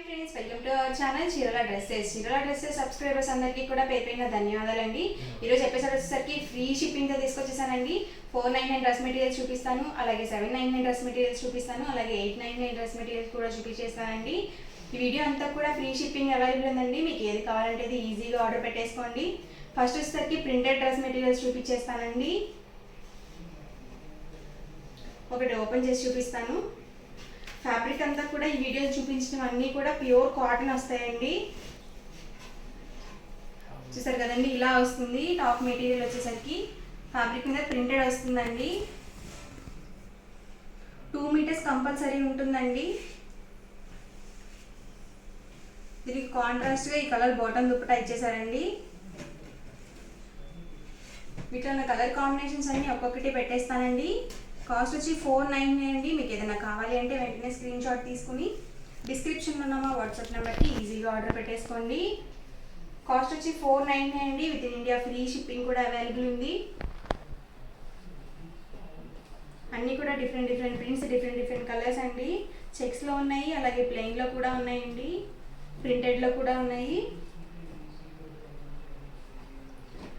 Friends, welcome to our channel చీరల dresses subscribers అందరికీ కూడా పేరు పైన ధన్యవాదాలండి. ఈరోజు ఎపిసోడ్ వచ్చేసరికి ఫ్రీ షిప్పింగ్తో తీసుకొచ్చేసానండి. 499 డ్రెస్ మెటీరియల్స్ చూపిస్తాను, అలాగే 799 డ్రెస్ మెటీరియల్స్ చూపిస్తాను, అలాగే 899 డ్రెస్ మెటీరియల్స్ కూడా చూపించేస్తానండి. ఈ వీడియో అంతా కూడా ఫ్రీ షిప్పింగ్ అవైలబుల్ ఉందండి. మీకు ఏది కావాలంటే అది ఈజీగా ఆర్డర్ పెట్టేసుకోండి. ఫస్ట్ వచ్చేసరికి ప్రింటెడ్ డ్రెస్ మెటీరియల్స్ చూపించేస్తానండి. ఒకటి ఓపెన్ చేసి చూపిస్తాను. ఫ్యాబ్రిక్ అంతా కూడా ఈ వీడియో చూపించినవన్నీ కూడా ప్యూర్ కాటన్ వస్తాయండి. చూసారు కదండి, ఇలా వస్తుంది. టాప్ మెటీరియల్ వచ్చేసరికి ఫ్యాబ్రిక్ మీద ప్రింటెడ్ వస్తుందండి. 2 మీటర్స్ కంపల్సరీ ఉంటుందండి. దీనికి కాంట్రాస్ట్గా ఈ కలర్ బాటమ్ దుప్పటా ఇచ్చేసారండి. వీటిలో ఉన్న కలర్ కాంబినేషన్స్ అన్నీ ఒక్కొక్కటి పెట్టేస్తానండి. కాస్ట్ వచ్చి 499 అండి. మీకు ఏదైనా కావాలి అంటే వెంటనే స్క్రీన్ షాట్ తీసుకుని డిస్క్రిప్షన్లో ఉన్న మా వాట్సాప్ నెంబర్కి ఈజీగా ఆర్డర్ పెట్టేసుకోండి. కాస్ట్ వచ్చి 499 అండి. With in India free shipping కూడా అవైలబుల్ ఉంది. అన్నీ కూడా డిఫరెంట్ ప్రింట్స్, డిఫరెంట్ కలర్స్ అండి. చెక్స్లో ఉన్నాయి, అలాగే ప్లెయిన్లో కూడా ఉన్నాయండి, ప్రింటెడ్లో కూడా ఉన్నాయి.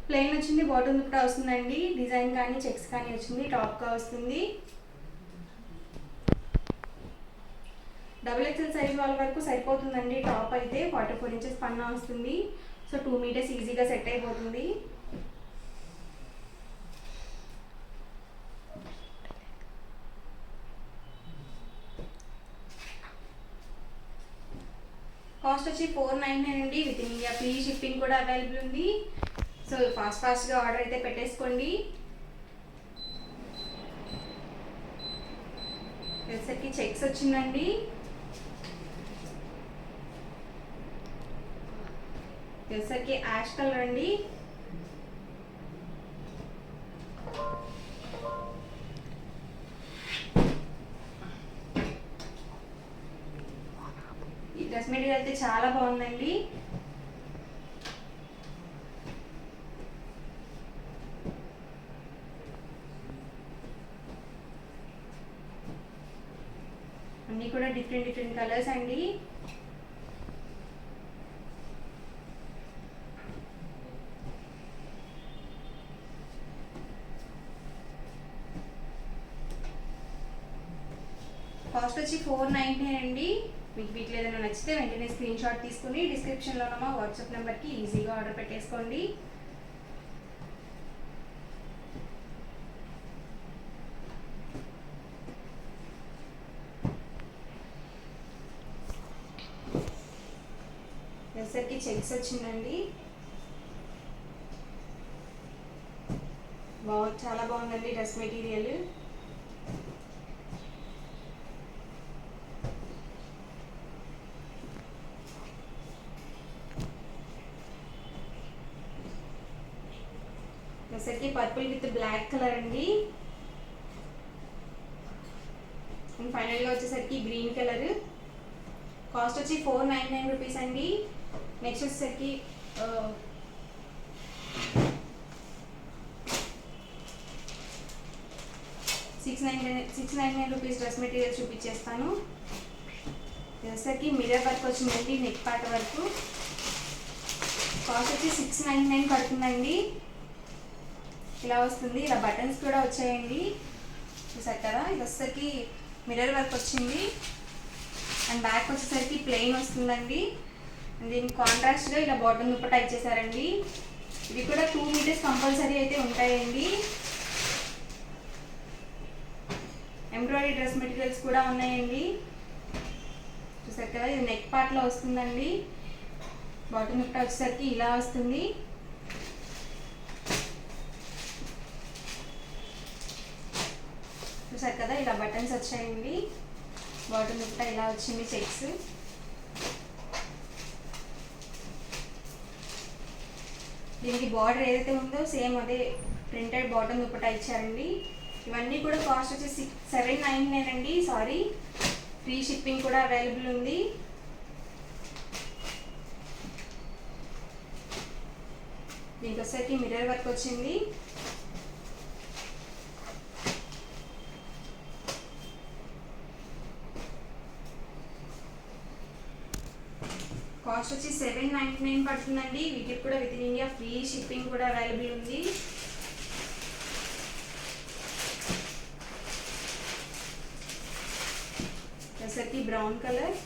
ప్లెయిన్ వచ్చింది, బాటమ్ దుప్పటా వస్తుందండి. డిజైన్ కానీ చెక్స్ కానీ వచ్చింది, టాప్గా వస్తుంది. XXL సైజ్ వాళ్ళ వరకు సరిపోతుందండి. టాప్ అయితే 44 ఇంచెస్ పన్నా వస్తుంది. సో 2 మీటర్స్ ఈజీగా సెట్ అయిపోతుంది. కాస్ట్ వచ్చి 499 అండి. With in India free shipping కూడా అవైలబుల్ ఉంది. సో ఫాస్ట్గా ఆర్డర్ అయితే పెట్టేసుకోండి. వచ్చేసరికి చెక్స్ వచ్చిందండి. వచ్చేసరికి యాష్ కలర్ అండి. ఈ డ్రెస్ మెటీరియల్ అయితే చాలా బాగుందండి. అన్నీ కూడా డిఫరెంట్ కలర్స్ అండి. కాస్ట్ వచ్చి 499 అండి. మీకు వీటిలో ఏదైనా నచ్చితే వెంటనే స్క్రీన్ షాట్ తీసుకుని డిస్క్రిప్షన్లో ఉన్న మా వాట్సాప్ నెంబర్కి ఈజీగా ఆర్డర్ పెట్టేసుకోండి. వచ్చేసరికి చెక్స్ వచ్చిందండి. చాలా బాగుందండి డ్రెస్ మెటీరియల్. వచ్చేసరికి పర్పుల్ విత్ బ్లాక్ కలర్ అండి. అండ్ ఫైనల్గా వచ్చేసరికి గ్రీన్ కలర్. కాస్ట్ వచ్చి 499 రూపీస్ అండి. నెక్స్ట్ వచ్చేసరికి 699 రూపీస్ డ్రెస్ మెటీరియల్ చూపించేస్తాను. వచ్చేసరికి మిర్రర్ వర్క్ వచ్చిందండి, నెక్ పార్ట్ వరకు. కాస్ట్ వచ్చి 699 పడుతుందండి. ఇలా వస్తుంది. ఇలా బటన్స్ కూడా వచ్చాయండి, చూసారు కదా. ఇది వచ్చేసరికి మిర్రర్ వర్క్ వచ్చింది. అండ్ బ్యాక్ వచ్చేసరికి ప్లెయిన్ వస్తుందండి. దీనికి కాంట్రాస్ట్గా ఇలా బాటమ్ దుప్పటా ఇచ్చేసారండి. ఇవి కూడా 2 మీటర్స్ కంపల్సరీ అయితే ఉంటాయండి. ఎంబ్రాయిడరీ డ్రెస్ మెటీరియల్స్ కూడా ఉన్నాయండి, చూసారు కదా. ఇది నెక్ పార్ట్లో వస్తుందండి. బాటమ్ దుప్పటా వచ్చేసరికి ఇలా వస్తుంది. చూసారు కదా, ఇలా బటన్స్ వచ్చాయండి. బాటమ్ దుప్పటా ఇలా వచ్చింది, చెక్స్. దీనికి బార్డర్ ఏదైతే ఉందో సేమ్ అదే ప్రింటెడ్ బాటమ్ దుప్పటా ఇచ్చారండి. ఇవన్నీ కూడా కాస్ట్ వచ్చి 799 అండి. సారీ, ఫ్రీ షిప్పింగ్ కూడా అవైలబుల్ ఉంది. దీనికి వచ్చేసరికి మిర్రర్ వర్క్ వచ్చింది. కాస్ట్ వచ్చి 799 పడుతుందండి. వీటికి కూడా with in India free shipping కూడా అవైలబుల్ ఉంది. వచ్చేసరికి బ్రౌన్ కలర్,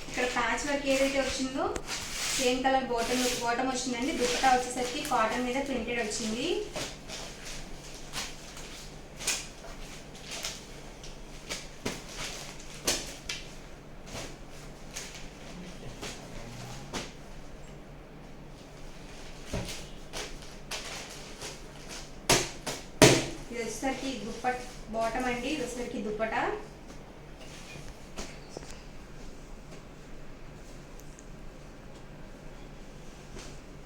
ఇక్కడ ప్యాచ్ వర్క్ ఏదైతే వచ్చిందో సేమ్ కలర్ బాటమ్ వచ్చిందండి. దుపట్టా వచ్చేసరికి కాటన్ మీద ప్రింటెడ్ వచ్చింది. ఇది వచ్చేసరికి బాటమ్ అండి. ఇది వచ్చేసరికి దుపట్టా.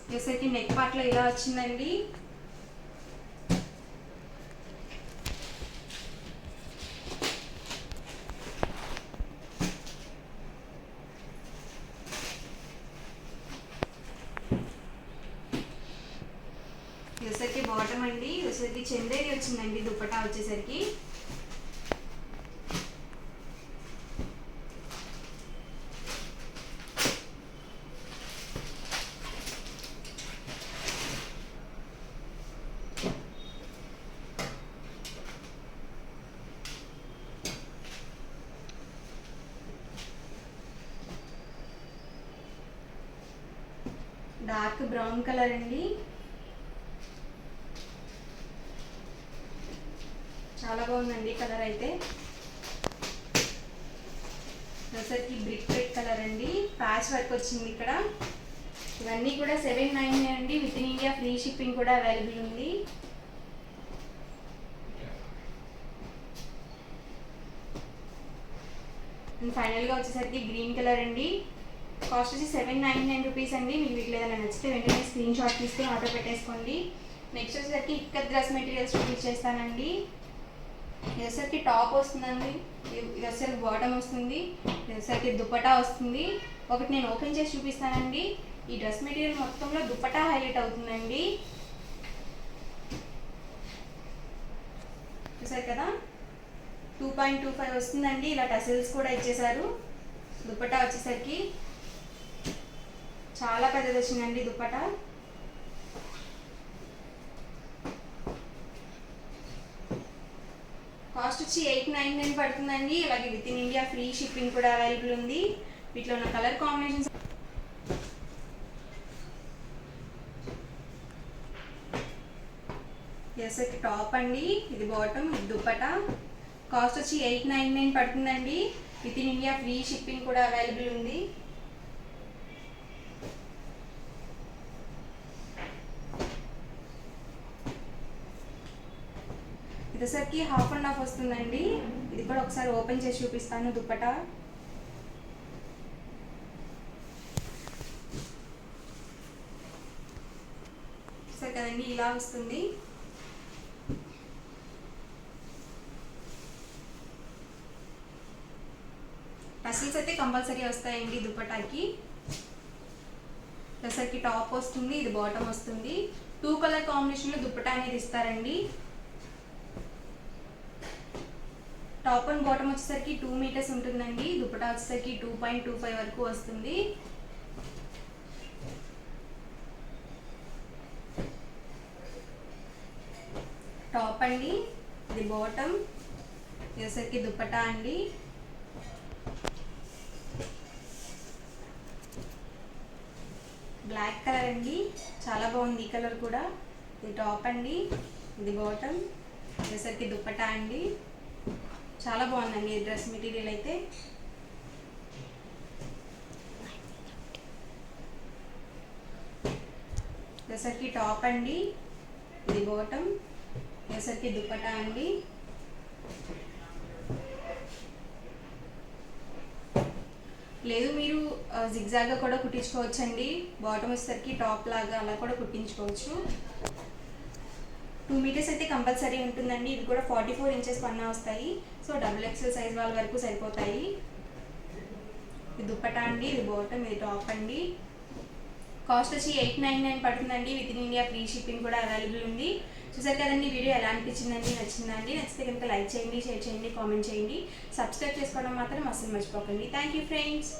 వచ్చేసరికి నెక్ పార్ట్ లో ఇలా వచ్చిందండి. వచ్చేసరికి బాటమ్ అండి. వచ్చేసరికి చందేరి వచ్చిందండి దుపట్టా వచ్చేసరికి. డార్క్ బ్రౌన్ కలర్ అండి. చాలా బాగుందండి కలర్ అయితే. వచ్చేసరికి బ్రిక్ రెడ్ కలర్ అండి. ప్యాచ్ వర్క్ వచ్చింది ఇక్కడ. ఇవన్నీ కూడా 799 అండి. With in India free shipping కూడా అవైలబుల్ ఉంది. ఫైనల్గా వచ్చేసరికి గ్రీన్ కలర్ అండి. కాస్ట్ వచ్చి 799 రూపీస్ అండి. మీకు వీటిలో ఏదైనా నచ్చితే వెంటనే స్క్రీన్ షాట్ తీసుకొని ఆర్డర్ పెట్టేసుకోండి. నెక్స్ట్ వచ్చేసరికి ఇక్కత్ డ్రెస్ మెటీరియల్స్ చూపించేస్తానండి. ఇది వచ్చేసరికి టాప్ వస్తుందండి. ఇది వచ్చేసరికి బాటమ్ వస్తుంది. ఇది వచ్చేసరికి దుపట్టా వస్తుంది. ఒకటి నేను ఓపెన్ చేసి చూపిస్తానండి. ఈ డ్రెస్ మెటీరియల్ మొత్తంలో దుపట్టా హైలైట్ అవుతుందండి. చూసారు కదా, 2.25 వస్తుందండి. ఇలా టసిల్స్ కూడా ఇచ్చేసారు. దుపట్టా వచ్చేసరికి చాలా పెద్దది వచ్చిందండి దుపట్టా. కాస్ట్ వచ్చి 899 పడుతుందండి. అలాగే with in India free shipping కూడా అవైలబుల్ ఉంది. వీటిలో ఉన్న కలర్ కాంబినేషన్స్ ఎస్ఎక్ టాప్ అండి. ఇది బాటమ్, ఇది దుపట్టా. కాస్ట్ వచ్చి 899 పడుతుందండి. With in India free shipping కూడా అవైలబుల్ ఉంది. ఇదసరికి హాఫ్ అండ్ హాఫ్ వస్తుందండి. ఇది కూడా ఒకసారి ఓపెన్ చేసి చూపిస్తాను దుపట్టా. సరే కదండి, ఇలా వస్తుంది. టసిల్స్ అయితే కంపల్సరీ వస్తాయండి దుపట్టాకి. ఇదసరికి టాప్ వస్తుంది, ఇది బాటమ్ వస్తుంది. 2 కలర్ కాంబినేషన్లో దుపట్టా అనేది ఇస్తారండి. టాప్ అండ్ బాటమ్ వచ్చేసరికి 2 మీటర్స్ ఉంటుందండి. దుపట్టా వచ్చేసరికి 2.25 వరకు వస్తుంది. టాప్ అండి, ఇది బాటమ్, ఇది వచ్చేసరికి దుపట్టా అండి. బ్లాక్ కలర్ అండి, చాలా బాగుంది ఈ కలర్ కూడా. ఇది టాప్ అండి, ఇది బాటమ్, ఇది వచ్చేసరికి దుపట్టా అండి. చాలా బాగుందండి ఈ డ్రెస్ మెటీరియల్ అయితే. వచ్చేసరికి టాప్ అండి, ఇది బాటమ్, వచ్చేసరికి దుపట్టా అండి. లేదు మీరు జిగ్జాగ్గా కూడా కుట్టించుకోవచ్చు అండి. బాటమ్ వచ్చేసరికి టాప్ లాగా అలా కూడా కుట్టించుకోవచ్చు. 2 మీటర్స్ అయితే కంపల్సరీ ఉంటుందండి. ఇది కూడా 44 ఇంచెస్ పన్నా వస్తాయి. సో XXL సైజ్ వాళ్ళ వరకు సరిపోతాయి. ఇది దుప్పటా అండి, ఇది బాటమ్, ఇది టాప్ అండి. కాస్ట్ వచ్చి 899 పడుతుందండి. With in India free shipping కూడా అవైలబుల్ ఉంది. చూసారు కదండి వీడియో ఎలా అనిపించిందండి, నచ్చిందండి? నచ్చితే కనుక లైక్ చేయండి, షేర్ చేయండి, కామెంట్ చేయండి. సబ్స్క్రైబ్ చేసుకోవడం మాత్రం అస్సలు మర్చిపోకండి. Thank you friends.